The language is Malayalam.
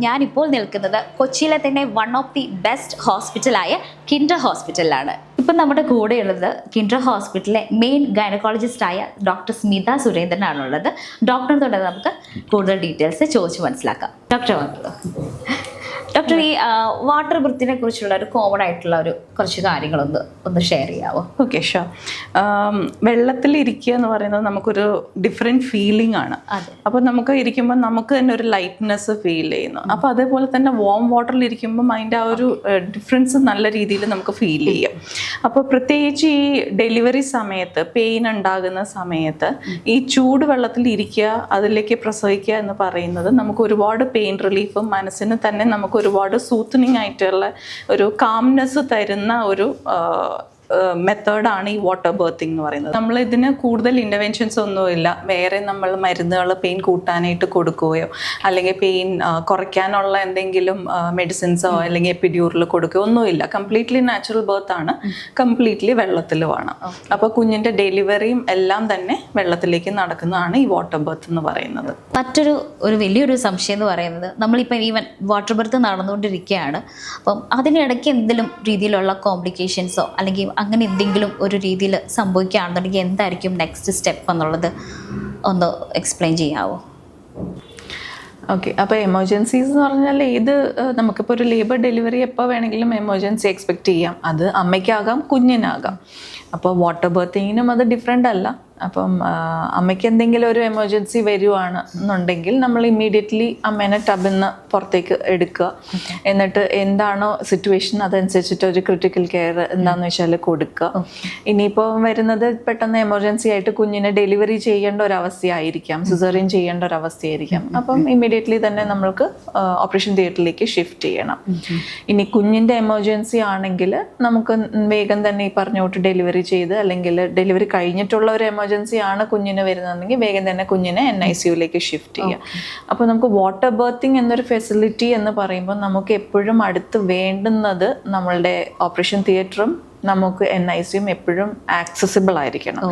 ഞാനിപ്പോൾ നിൽക്കുന്നത് കൊച്ചിയിലെ തന്നെ വൺ ഓഫ് ദി ബെസ്റ്റ് ഹോസ്പിറ്റലായ കിൻഡർ ഹോസ്പിറ്റലിലാണ്. ഇപ്പം നമ്മുടെ കൂടെയുള്ളത് കിൻഡർ ഹോസ്പിറ്റലിലെ മെയിൻ ഗൈനക്കോളജിസ്റ്റായ ഡോക്ടർ സ്മിത സുരേന്ദ്രനാണുള്ളത്. ഡോക്ടറിനോട് നമുക്ക് കൂടുതൽ ഡീറ്റെയിൽസ് ചോദിച്ച് മനസ്സിലാക്കാം. ഡോക്ടർ, ഈ വാട്ടർ ബ്രിത്തിനെ കുറിച്ചുള്ള ഒരു കോമൺ ആയിട്ടുള്ള കുറച്ച് കാര്യങ്ങളൊന്ന് ഷെയർ ചെയ്യാമോ? Okay, sure. വെള്ളത്തിലിരിക്കുക എന്ന് പറയുന്നത് നമുക്കൊരു ഡിഫറെൻറ്റ് ഫീലിംഗ് ആണ്. അപ്പോൾ നമുക്ക് ഇരിക്കുമ്പോൾ നമുക്ക് തന്നെ ഒരു ലൈറ്റ്നെസ് ഫീൽ ചെയ്യുന്നു. അപ്പോൾ അതേപോലെ തന്നെ വാം വാട്ടറിൽ ഇരിക്കുമ്പം അതിൻ്റെ ആ ഒരു ഡിഫറൻസ് നല്ല രീതിയിൽ നമുക്ക് ഫീൽ ചെയ്യും. അപ്പോൾ പ്രത്യേകിച്ച് ഈ ഡെലിവറി സമയത്ത് പെയിൻ ഉണ്ടാകുന്ന സമയത്ത് ഈ ചൂട് വെള്ളത്തിൽ ഇരിക്കുക, അതിലേക്ക് പ്രസവിക്കുക എന്ന് പറയുന്നത് നമുക്ക് ഒരുപാട് പെയിൻ റിലീഫും മനസ്സിന് തന്നെ നമുക്ക് ഒരുപാട് സൂത്തനിങ് ആയിട്ടുള്ള ഒരു കാംനെസ് തരുന്ന ഒരു മെത്തേഡാണ് ഈ വാട്ടർ ബർത്തിങ് എന്ന് പറയുന്നത്. നമ്മൾ ഇതിന് കൂടുതൽ ഇൻ്റർവെൻഷൻസ് ഒന്നുമില്ല. വേറെ നമ്മൾ മരുന്നുകൾ പെയിൻ കൂട്ടാനായിട്ട് കൊടുക്കുകയോ അല്ലെങ്കിൽ പെയിൻ കുറയ്ക്കാനുള്ള എന്തെങ്കിലും മെഡിസിൻസോ അല്ലെങ്കിൽ എപ്പിഡ്യൂറിൽ കൊടുക്കുകയോ ഒന്നുമില്ല. കംപ്ലീറ്റ്ലി നാച്ചുറൽ ബർത്ത് ആണ്. കംപ്ലീറ്റ്ലി വെള്ളത്തിൽ വേണം. അപ്പോൾ കുഞ്ഞിൻ്റെ ഡെലിവറിയും എല്ലാം തന്നെ വെള്ളത്തിലേക്ക് നടക്കുന്നതാണ് ഈ വാട്ടർ ബർത്ത് എന്ന് പറയുന്നത്. മറ്റൊരു വലിയൊരു സംശയം എന്ന് പറയുന്നത്, നമ്മളിപ്പോൾ ഈവൻ വാട്ടർ ബർത്ത് നടന്നുകൊണ്ടിരിക്കുകയാണ്. അപ്പം അതിനിടയ്ക്ക് എന്തെങ്കിലും രീതിയിലുള്ള കോംപ്ലിക്കേഷൻസോ അല്ലെങ്കിൽ അങ്ങനെ എന്തെങ്കിലും ഒരു രീതിയിൽ സംഭവിക്കുകയാണെന്നുണ്ടെങ്കിൽ എന്തായിരിക്കും നെക്സ്റ്റ് സ്റ്റെപ്പ് എന്നുള്ളത് ഒന്ന് എക്സ്പ്ലെയിൻ ചെയ്യാമോ? ഓക്കെ, അപ്പോൾ എമർജൻസീസ് എന്ന് പറഞ്ഞാൽ നമുക്കിപ്പോൾ ഒരു ലേബർ ഡെലിവറി എപ്പോൾ വേണമെങ്കിലും എമർജൻസി എക്സ്പെക്റ്റ് ചെയ്യാം. അത് അമ്മയ്ക്കാകാം, കുഞ്ഞിനാകാം. അപ്പോൾ വാട്ടർ ബർത്തിങ്ങിനും അത് ഡിഫറെൻ്റ് അല്ല. അപ്പം അമ്മയ്ക്ക് എന്തെങ്കിലും ഒരു എമർജൻസി വരുവാണ് എന്നുണ്ടെങ്കിൽ നമ്മൾ ഇമ്മീഡിയറ്റ്ലി അമ്മേനെ ടബിൽ നിന്ന് പുറത്തേക്ക് എടുക്കുക. എന്നിട്ട് എന്താണോ സിറ്റുവേഷൻ അതനുസരിച്ചിട്ട് ഒരു ക്രിട്ടിക്കൽ കെയർ എന്താണെന്ന് വെച്ചാൽ കൊടുക്കുക. ഇനിയിപ്പോൾ വരുന്നത് പെട്ടെന്ന് എമർജൻസി ആയിട്ട് കുഞ്ഞിനെ ഡെലിവറി ചെയ്യേണ്ട ഒരവസ്ഥയായിരിക്കാം, സിസേറിയൻ ചെയ്യേണ്ട ഒരവസ്ഥയായിരിക്കാം. അപ്പം ഇമ്മീഡിയറ്റ്ലി തന്നെ നമ്മൾക്ക് ഓപ്പറേഷൻ തിയേറ്ററിലേക്ക് ഷിഫ്റ്റ് ചെയ്യണം. ഇനി കുഞ്ഞിൻ്റെ എമർജൻസി ആണെങ്കിൽ നമുക്ക് വേഗം തന്നെ ഈ പറഞ്ഞ തൊട്ട് ഡെലിവറി ചെയ്ത് അല്ലെങ്കിൽ ഡെലിവറി കഴിഞ്ഞിട്ടുള്ള ഒരു എമർജൻസി ആണ് കുഞ്ഞിന് വരുന്നതെങ്കിൽ വേഗം തന്നെ കുഞ്ഞിനെ NICUലേക്ക് ഷിഫ്റ്റ് ചെയ്യുക. അപ്പോൾ നമുക്ക് വാട്ടർ ബർത്തിങ് എന്നൊരു ഫെസിലിറ്റി എന്ന് പറയുമ്പോൾ നമുക്ക് എപ്പോഴും അടുത്ത് വേണ്ടുന്നത് നമ്മളുടെ ഓപ്പറേഷൻ തിയേറ്ററും നമുക്ക് NICUം എപ്പോഴും ആക്സസിബിൾ ആയിരിക്കണം.